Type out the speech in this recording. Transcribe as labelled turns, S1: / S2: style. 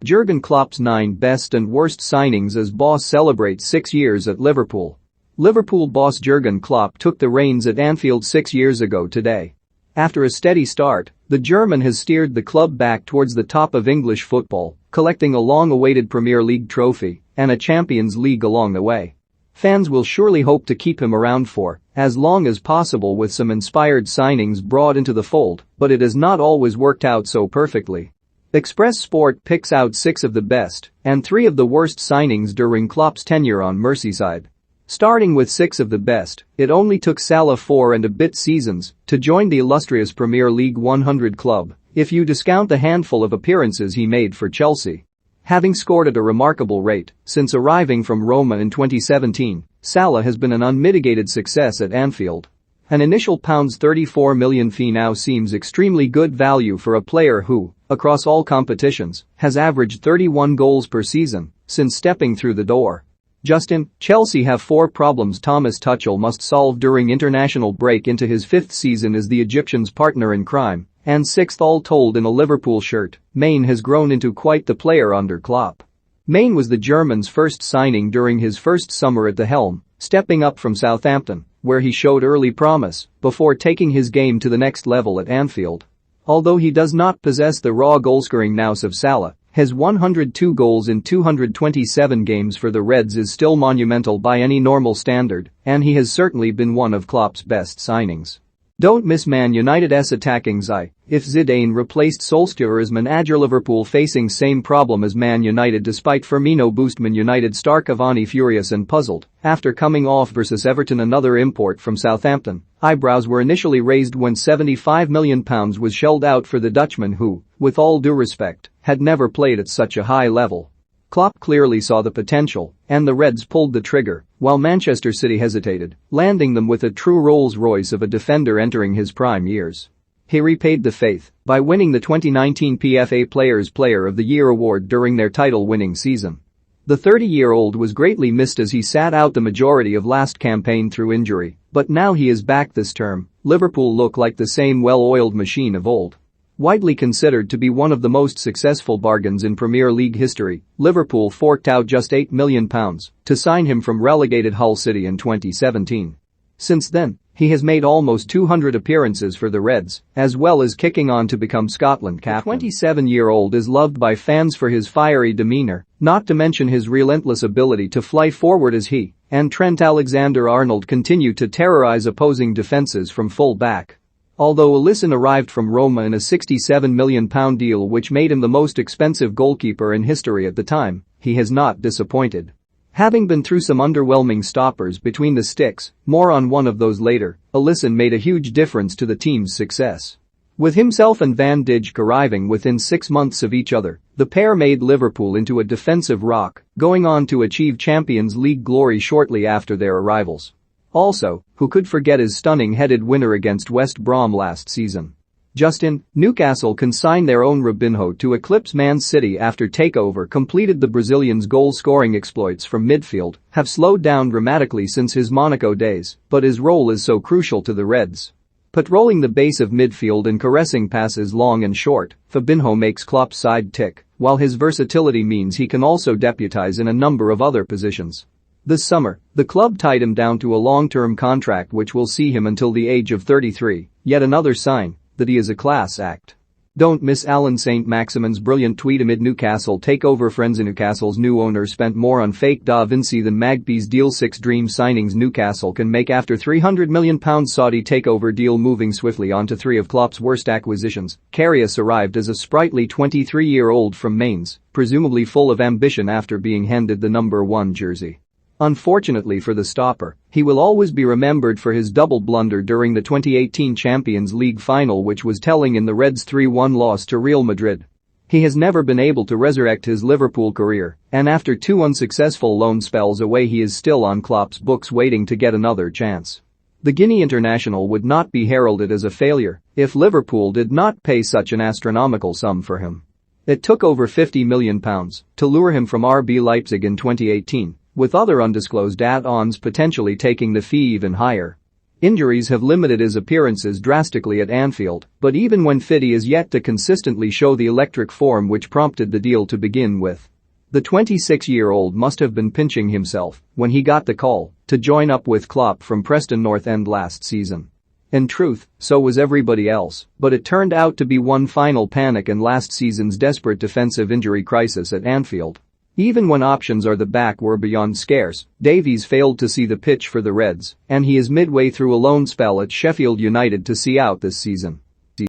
S1: Jurgen Klopp's 9 best and worst signings as boss celebrates 6 years at Liverpool. Liverpool boss Jurgen Klopp took the reins at Anfield 6 years ago today. After a steady start, the German has steered the club back towards the top of English football, collecting a long-awaited Premier League trophy and a Champions League along the way. Fans will surely hope to keep him around for as long as possible with some inspired signings brought into the fold, but it has not always worked out so perfectly. Express Sport picks out 6 of the best and 3 of the worst signings during Klopp's tenure on Merseyside. Starting with 6 of the best, it only took Salah 4 and a bit seasons to join the illustrious Premier League 100 club, if you discount the handful of appearances he made for Chelsea. Having scored at a remarkable rate since arriving from Roma in 2017, Salah has been an unmitigated success at Anfield. An initial £34 million fee now seems extremely good value for a player who, across all competitions, has averaged 31 goals per season since stepping through the door. Justin, Chelsea have 4 problems Thomas Tuchel must solve during international break into his 5th season as the Egyptian's partner in crime, and 6th all told in a Liverpool shirt. Maine has grown into quite the player under Klopp. Maine was the German's first signing during his first summer at the helm, stepping up from Southampton, where he showed early promise before taking his game to the next level at Anfield. Although he does not possess the raw goalscoring nous of Salah, his 102 goals in 227 games for the Reds is still monumental by any normal standard, and he has certainly been one of Klopp's best signings. Don't miss Man United's attacking Zai. If Zidane replaced Solskjaer as manager, Liverpool facing same problem as Man United despite Firmino boost. Man United star Cavani furious and puzzled after coming off versus Everton, another import from Southampton. Eyebrows were initially raised when £75 million was shelled out for the Dutchman who, with all due respect, had never played at such a high level. Klopp clearly saw the potential, and the Reds pulled the trigger, while Manchester City hesitated, landing them with a true Rolls-Royce of a defender entering his prime years. He repaid the faith by winning the 2019 PFA Players' Player of the Year award during their title-winning season. The 30-year-old was greatly missed as he sat out the majority of last campaign through injury, but now he is back this term. Liverpool look like the same well-oiled machine of old. Widely considered to be one of the most successful bargains in Premier League history, Liverpool forked out just £8 million to sign him from relegated Hull City in 2017. Since then, he has made almost 200 appearances for the Reds, as well as kicking on to become Scotland captain. The 27-year-old is loved by fans for his fiery demeanor, not to mention his relentless ability to fly forward as he and Trent Alexander-Arnold continue to terrorize opposing defenses from full back. Although Alisson arrived from Roma in a £67 million deal which made him the most expensive goalkeeper in history at the time, he has not disappointed. Having been through some underwhelming stoppers between the sticks, more on one of those later, Alisson made a huge difference to the team's success. With himself and Van Dijk arriving within 6 months of each other, the pair made Liverpool into a defensive rock, going on to achieve Champions League glory shortly after their arrivals. Also, who could forget his stunning headed winner against West Brom last season? Justin, Newcastle can sign their own Robinho to eclipse Man City after takeover completed. The Brazilian's goal-scoring exploits from midfield have slowed down dramatically since his Monaco days, but his role is so crucial to the Reds. Patrolling the base of midfield and caressing passes long and short, Fabinho makes Klopp's side tick, while his versatility means he can also deputize in a number of other positions. This summer, the club tied him down to a long-term contract which will see him until the age of 33, yet another sign that he is a class act. Don't miss Alan St. Maximin's brilliant tweet amid Newcastle takeover frenzy. Newcastle's new owner spent more on fake Da Vinci than Magpies deal. 6 dream signings Newcastle can make after £300 million Saudi takeover deal. Moving swiftly on to 3 of Klopp's worst acquisitions, Karius arrived as a sprightly 23-year-old from Mainz, presumably full of ambition after being handed the number 1 jersey. Unfortunately for the stopper, he will always be remembered for his double blunder during the 2018 Champions League final, which was telling in the Reds' 3-1 loss to Real Madrid. He has never been able to resurrect his Liverpool career, and after 2 unsuccessful loan spells away he is still on Klopp's books waiting to get another chance. The Guinea international would not be heralded as a failure if Liverpool did not pay such an astronomical sum for him. It took over £50 million to lure him from RB Leipzig in 2018. With other undisclosed add-ons potentially taking the fee even higher. Injuries have limited his appearances drastically at Anfield, but even when fit he is yet to consistently show the electric form which prompted the deal to begin with. The 26-year-old must have been pinching himself when he got the call to join up with Klopp from Preston North End last season. In truth, so was everybody else, but it turned out to be one final panic in last season's desperate defensive injury crisis at Anfield. Even when options are the back were beyond scarce, Davies failed to see the pitch for the Reds, and he is midway through a loan spell at Sheffield United to see out this season.